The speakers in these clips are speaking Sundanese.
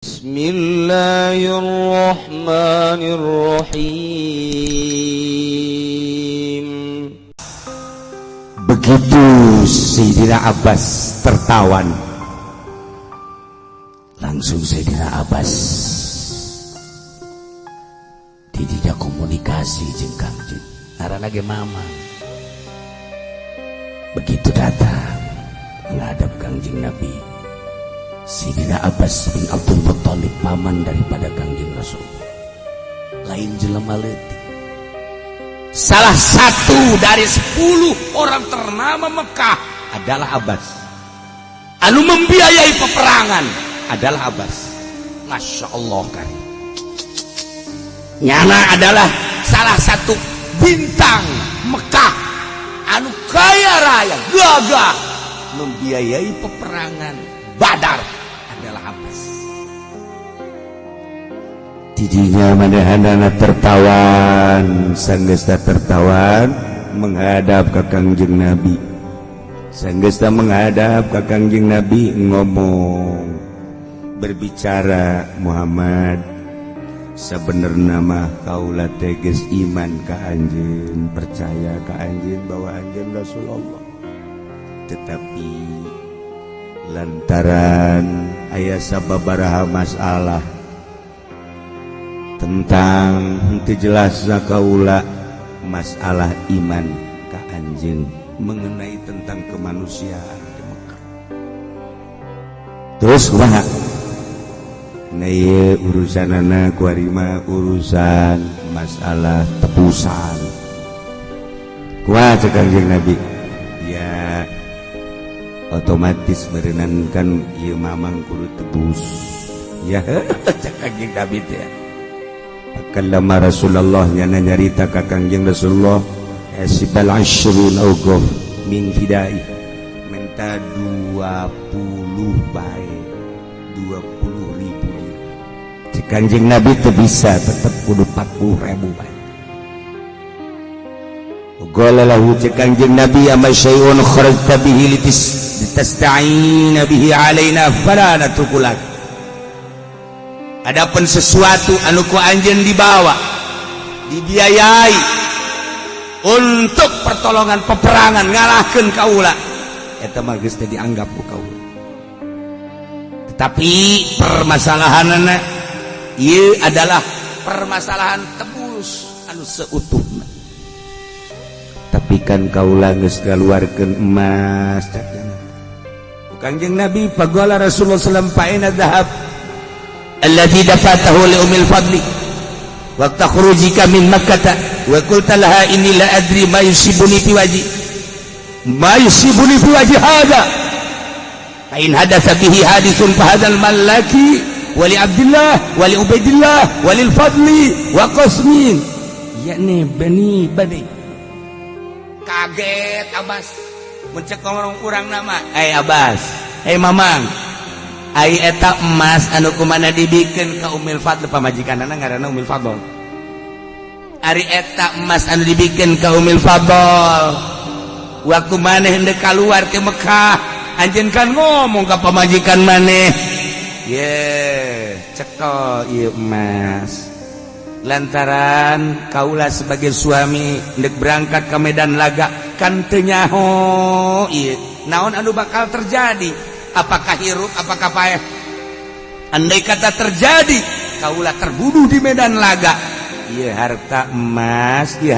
Bismillahirrahmanirrahim. Begitu Sayyidina Abbas tertawan, langsung Sayyidina Abbas didinya komunikasi jeung Kangjeng ngaranna ge Mamang. Begitu datang menghadap Kangjeng Nabi, Sayyidina Abbas bin Abdul Muttalib, paman daripada Kangjeng Rasul, lain jelema leutik, salah satu dari 10 orang ternama Mekah adalah Abbas. Anu membiayai peperangan adalah Abbas. Masya Allah kan, nyana adalah salah satu bintang Mekah anu kaya raya, gagah, membiayai peperangan Badar adalah Abbas. Didinya manahanana tertawan, sanggesta tertawan menghadap ke Kangjeng Nabi. Sanggesta menghadap ke Kangjeng Nabi ngomong, berbicara, Muhammad, sebenarnya mah kaula teges iman ka anjeun, percaya ka anjeun bahwa anjeun Rasulullah. Tetapi lantaran aya sababaraha masalah tentang henteu jelasna kaula masalah iman ka anjeun mengenai tentang kemanusiaan di Mekah. Terus kumaha? Na ieu urusanana kuarima urusan masalah tebusan. Kumaha cek Kangjeng Nabi? Ya otomatis merenankan ieu Mamang kudu tebus. Ya cek Kangjeng Nabi teh. Kallama Rasulullah nyana nyarita ka Kangjeng Rasulullah hasibal asyrun awgoh min hidai minta 20 bae 20.000 lira. Cek Kangjeng Nabi teu bisa, tetep kudu 40.000 bae. Qala lahu cek Kangjeng Nabi, ama syai'un kharajta bihi litasta'ina bihi alaina fala natrukulak. Adapun sesuatu anu ku anjeun dibawa, dibiayai untuk pertolongan peperangan ngalahkeun kaula, eta mah geus teu dianggap ku kaula. Tetapi permasalahanna ieu adalah permasalahan tebus anu seutuhna. Tapi kan kaula geus ngaluarkeun emas, Kangjeng Nabi faqala Rasulullah sallallahu alaihi wasallam fa ina dhahab alladhi dafatahu li Ummil Fadli waqta khurujika min Makkah wa qulta laha inni la adri ma yusibuni fi wajhi hadha fa in hadatha bihi hadithun fa hadzal malaki wa li Abdillah wa li Ubaidillah wa lil Fadli wa Qasmin, yakni bani kaget Abbas mencek ngomong urang nama, Abbas, Mamang, ai eta emas anu kumaha dibikeun ka Ummil Fadl, pamajikanana ngaranna Ummil Fadl. Ari eta emas anu dibikeun ka Ummil Fadl, waktu maneh hendak kaluar ke Mekah, anjeun kan ngomong ka pamajikan maneh, ye cekel ieu emas. Lantaran kaula sebagai suami hendak berangkat ke medan laga kan teu nyaho ieu naon anu bakal terjadi, apakah hirup apakah payah. Andai kata terjadi kaula terbunuh di medan laga, ieu harta emas ieu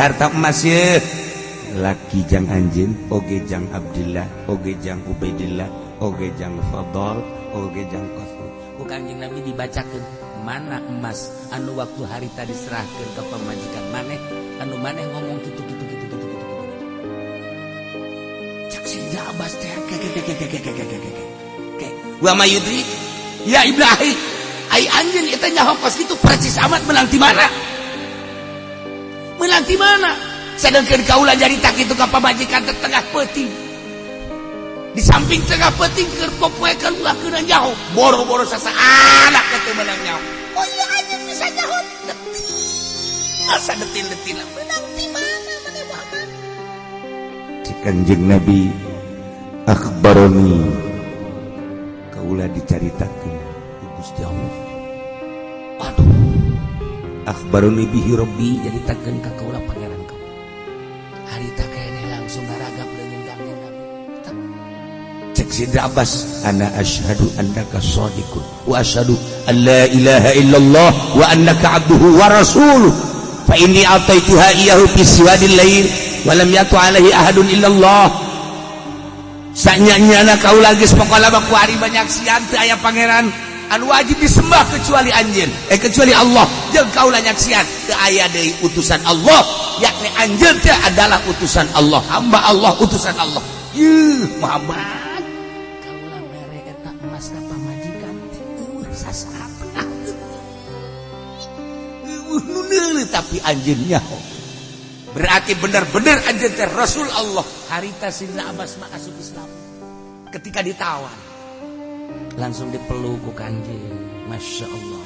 laki jang anjeun oge jang Abdillah oge jang Ubaidillah oge jang Fadl oge jang Qasim. Ku Kangjeng Nabi dibacakeun mana emas anu waktu hari tadi serahkeun ke pemajikan maneh anu maneh ngomong gitu cak Sayyidina Abbas teh wa mayudri ya Ibrahim ai anjeun eta nyaho pas kitu percis amat menang ti mana sedangkeun kaula jarita kitu ka pamajikan tengah peuting di samping tengah peuting keur popoekan ulah keuna nyaho boro-boro sasaana teu menang nyaho. Oh iya anjeun bisa nyaho asa detil-detil menang ti mana maneh Muhammad. Cik Kangjeng Nabi akhbaroni kaula dicaritakeun ku Gusti Allah Aduh, akhbaruni bihi rabbi, jadi takeun ka kaula pangeran kau. Harita kene langsung naragap dengan kangen Nabi. Cek Sidra Abbas, ana asyhadu annaka shadiqun wa asyhadu an la ilaha illallah wa annaka abduhu wa rasuluh. Fa inni ataituha iyahu fi siwadil lail wa lam yatu alaihi ahadun illallah. Sanyanya kaula geus pokola mah ku ari banyak sian teu aya pangeran anu wajib disembah kecuali anjeun, kecuali Allah. Jeung kaula nyaksian teu aya deui utusan Allah, yakni anjeun teh adalah utusan Allah, hamba Allah, utusan Allah. Yuh, Muhammad. Kaula mere eta emas ka pamajikan teu sasapa. Nu neuleuh tapi anjeun nyaho. Berarti benar-benar anjeun teh Rasul Allah. Harita Sidna Abbas masuk Islam. Ketika ditawan langsung dipeluk ku kanjeng, Masya Allah.